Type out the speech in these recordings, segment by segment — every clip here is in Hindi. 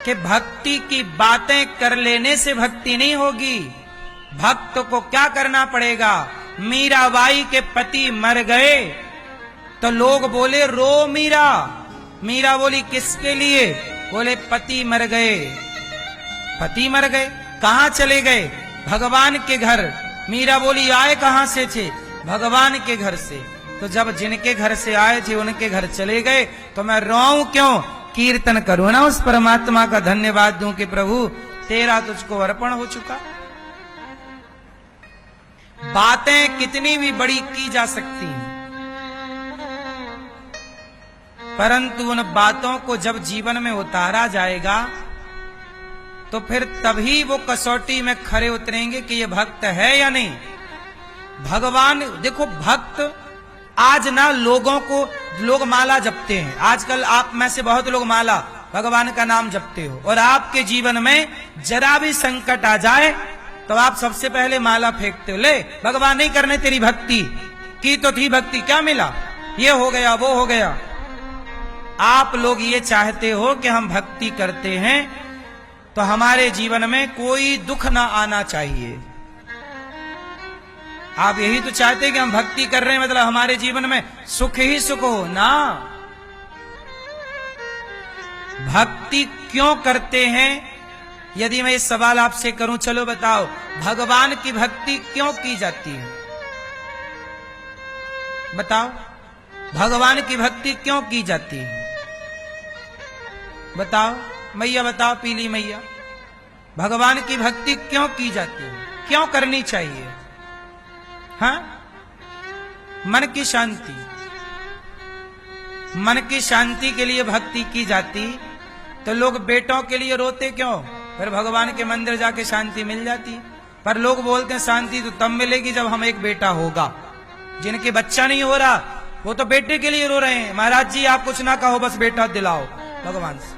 कि भक्ति की बातें कर लेने से भक्ति नहीं होगी। भक्त को क्या करना पड़ेगा? मीराबाई के पति मर गए तो लोग बोले रो मीरा। मीरा बोली किसके लिए? बोले पति मर गए। पति मर गए, कहां चले गए? भगवान के घर। मीरा बोली आए कहां से थे? भगवान के घर से। तो जब जिनके घर से आए थे उनके घर चले गए तो मैं रोऊं क्यों? कीर्तन करूं ना, उस परमात्मा का धन्यवाद दूं कि प्रभु तेरा तुझको अर्पण हो चुका। बातें कितनी भी बड़ी की जा सकती हैं, परंतु उन बातों को जब जीवन में उतारा जाएगा तो फिर तभी वो कसौटी में खरे उतरेंगे कि ये भक्त है या नहीं। भगवान देखो, भक्त आज ना लोगों को, लोग माला जपते हैं आजकल, आप में से बहुत लोग माला भगवान का नाम जपते हो, और आपके जीवन में जरा भी संकट आ जाए तो आप सबसे पहले माला फेंकते हो, ले भगवान नहीं करने तेरी भक्ति की तो थी भक्ति, क्या मिला? ये हो गया वो हो गया। आप लोग ये चाहते हो कि हम भक्ति करते हैं तो हमारे जीवन में कोई दुख ना आना चाहिए। आप यही तो चाहते हैं कि हम भक्ति कर रहे हैं मतलब हमारे जीवन में सुख ही सुख हो ना। भक्ति क्यों करते हैं? यदि मैं ये सवाल आपसे करूं, चलो बताओ, भगवान की भक्ति क्यों की जाती है? बताओ, भगवान की भक्ति क्यों की जाती है? बताओ मैया, बताओ पीली मैया, भगवान की भक्ति क्यों की जाती है? क्यों करनी चाहिए? हाँ, मन की शांति, मन की शांति के लिए भक्ति की जाती। तो लोग बेटों के लिए रोते क्यों? फिर भगवान के मंदिर जाके शांति मिल जाती। पर लोग बोलते हैं शांति तो तब मिलेगी जब हम एक बेटा होगा। जिनके बच्चा नहीं हो रहा वो तो बेटे के लिए रो रहे हैं, महाराज जी आप कुछ ना कहो बस बेटा दिलाओ भगवान से।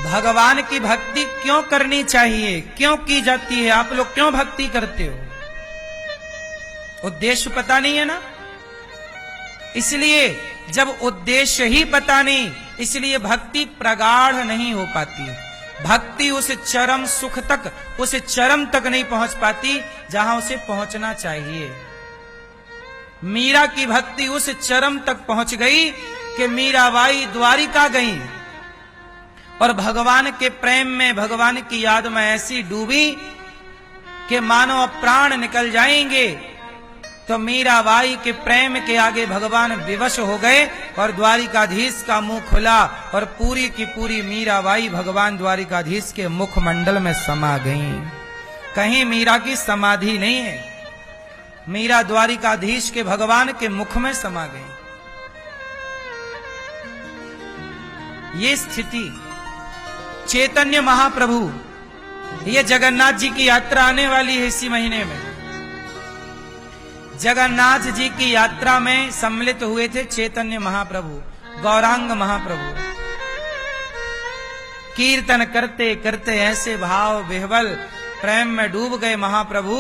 भगवान की भक्ति क्यों करनी चाहिए? क्यों की जाती है? आप लोग क्यों भक्ति करते हो? उद्देश्य पता नहीं है ना, इसलिए जब उद्देश्य ही पता नहीं, इसलिए भक्ति प्रगाढ़ नहीं हो पाती। भक्ति उस चरम सुख तक, उस चरम तक नहीं पहुंच पाती जहां उसे पहुंचना चाहिए। मीरा की भक्ति उस चरम तक पहुंच गई कि मीराबाई द्वारिका गई और भगवान के प्रेम में, भगवान की याद में ऐसी डूबी कि मानो प्राण निकल जाएंगे। तो मीराबाई के प्रेम के आगे भगवान विवश हो गए और द्वारिकाधीश का मुंह खुला और पूरी की पूरी मीराबाई भगवान द्वारिकाधीश के मुखमंडल में समा गई। कहीं मीरा की समाधि नहीं है, मीरा द्वारिकाधीश के भगवान के मुख में समा गई। ये स्थिति चैतन्य महाप्रभु, ये जगन्नाथ जी की यात्रा आने वाली है इसी महीने में। जगन्नाथ जी की यात्रा में सम्मिलित हुए थे चैतन्य महाप्रभु, गौरांग महाप्रभु। कीर्तन करते करते ऐसे भाव विह्वल प्रेम में डूब गए महाप्रभु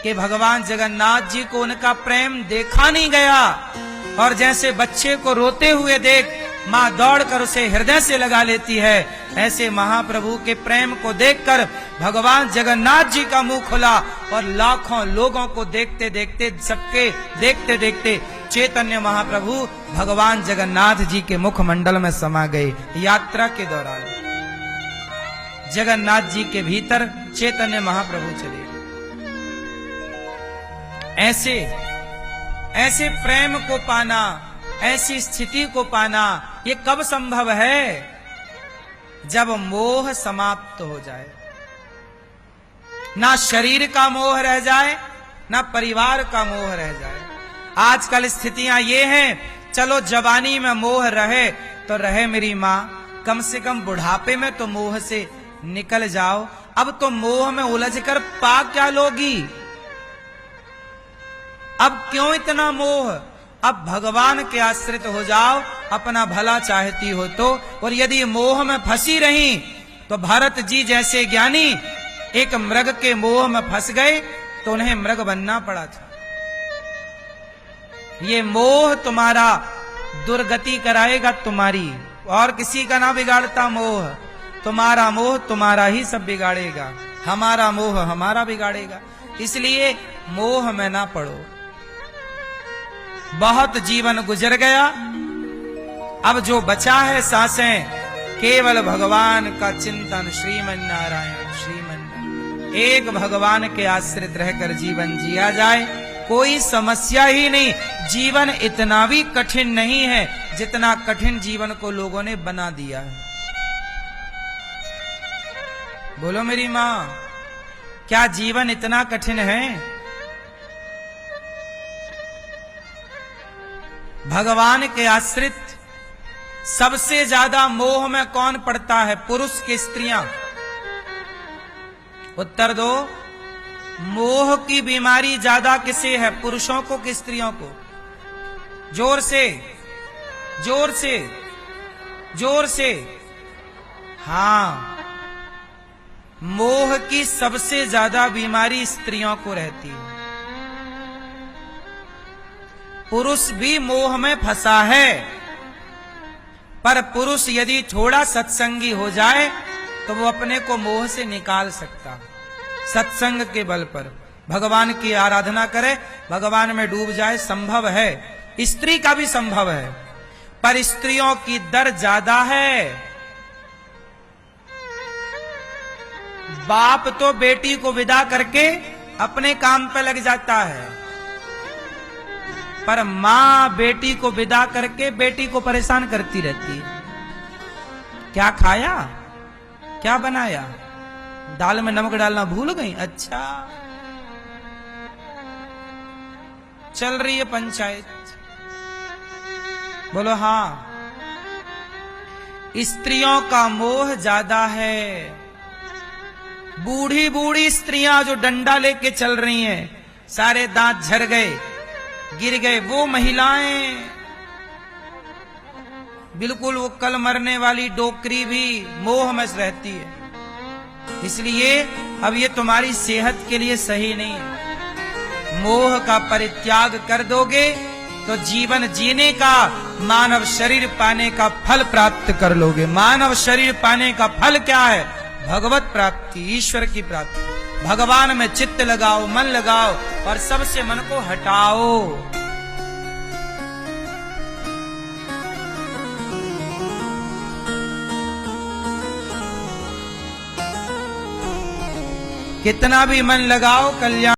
कि भगवान जगन्नाथ जी को उनका प्रेम देखा नहीं गया। और जैसे बच्चे को रोते हुए देख मां दौड़कर उसे हृदय से लगा लेती है, ऐसे महाप्रभु के प्रेम को देखकर भगवान जगन्नाथ जी का मुंह खुला और लाखों लोगों को देखते देखते, सबके देखते देखते चैतन्य महाप्रभु भगवान जगन्नाथ जी के मुखमंडल में समा गए। यात्रा के दौरान जगन्नाथ जी के भीतर चैतन्य महाप्रभु चले। ऐसे ऐसे प्रेम को पाना, ऐसी स्थिति को पाना, ये कब संभव है? जब मोह समाप्त हो जाए, ना शरीर का मोह रह जाए, ना परिवार का मोह रह जाए। आजकल स्थितियां ये हैं, चलो जवानी में मोह रहे तो रहे मेरी मां, कम से कम बुढ़ापे में तो मोह से निकल जाओ। अब तो मोह में उलझकर पा क्या लोगी? अब क्यों इतना मोह? अब भगवान के आश्रित हो जाओ, अपना भला चाहती हो तो। और यदि मोह में फंसी रही तो भरत जी जैसे ज्ञानी एक मृग के मोह में फंस गए तो उन्हें मृग बनना पड़ा था। ये मोह तुम्हारा दुर्गति कराएगा तुम्हारी, और किसी का ना बिगाड़ता मोह। तुम्हारा मोह तुम्हारा ही सब बिगाड़ेगा, हमारा मोह हमारा बिगाड़ेगा। इसलिए मोह में ना पड़ो। बहुत जीवन गुजर गया, अब जो बचा है सांसें केवल भगवान का चिंतन। श्रीमन नारायण श्रीमन नारायण। एक भगवान के आश्रित रहकर जीवन जिया जाए, कोई समस्या ही नहीं। जीवन इतना भी कठिन नहीं है जितना कठिन जीवन को लोगों ने बना दिया है। बोलो मेरी मां, क्या जीवन इतना कठिन है? भगवान के आश्रित सबसे ज्यादा मोह में कौन पड़ता है? पुरुष की स्त्रियां? उत्तर दो। मोह की बीमारी ज्यादा किसे है, पुरुषों को कि स्त्रियों को? जोर से, जोर से, जोर से। हां, मोह की सबसे ज्यादा बीमारी स्त्रियों को रहती है। पुरुष भी मोह में फंसा है, पर पुरुष यदि थोड़ा सत्संगी हो जाए तो वो अपने को मोह से निकाल सकता। सत्संग के बल पर भगवान की आराधना करे, भगवान में डूब जाए, संभव है। स्त्री का भी संभव है, पर स्त्रियों की दर ज्यादा है। बाप तो बेटी को विदा करके अपने काम पे लग जाता है, पर मां बेटी को विदा करके बेटी को परेशान करती रहती है। क्या खाया, क्या बनाया, दाल में नमक डालना भूल गई? अच्छा, चल रही है पंचायत। बोलो हां। स्त्रियों का मोह ज्यादा है। बूढ़ी बूढ़ी स्त्रियां जो डंडा लेके चल रही हैं, सारे दांत झड़ गए, गिर गए, वो महिलाएं बिल्कुल वो कल मरने वाली डोकरी भी मोह में रहती है। इसलिए अब ये तुम्हारी सेहत के लिए सही नहीं है। मोह का परित्याग कर दोगे तो जीवन जीने का, मानव शरीर पाने का फल प्राप्त कर लोगे। मानव शरीर पाने का फल क्या है? भगवत प्राप्ति, ईश्वर की प्राप्ति। भगवान में चित्त लगाओ, मन लगाओ और सबसे मन को हटाओ। कितना भी मन लगाओ, कल्याण